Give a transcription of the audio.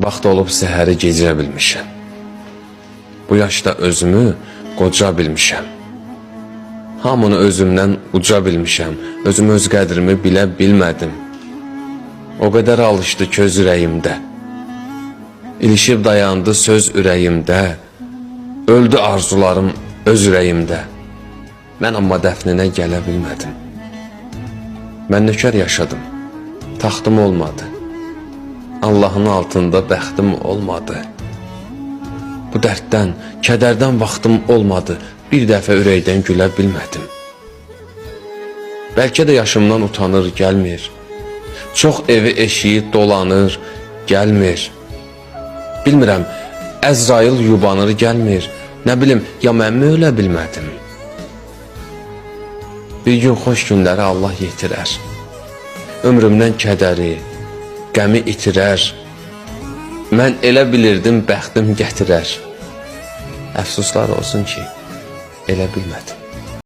Vaxt olub səhəri gecirə bilmişəm. Bu yaşda özümü qoca bilmişəm. Hamını özümdən uca bilmişəm. Özüm öz qədrimi bilə bilmədim. O qədər alışdı köz ürəyimdə. İlişib dayandı söz ürəyimdə. Öldü arzularım öz ürəyimdə. Mən amma dəfninə gələ bilmədim. Mən nökər yaşadım. Taxtım olmadı. Allahın altında bəxtim olmadı. Bu dərddən, kədərdən vaxtım olmadı. Bir dəfə ürəkdən gülə bilmədim. Bəlkə də yaşımdan utanır, gəlmir. Çox evi eşiyi dolanır, gəlmir. Bilmirəm, Əzrail yubanır, gəlmir. Nə bilim, ya mən mi ölə bilmədim? Bir gün xoş günləri Allah yetirər. Ömrümdən kədəri, qəmi itirər. Mən elə bilirdim bəxtim gətirər. Əfsuslar olsun ki, elə bilmədim.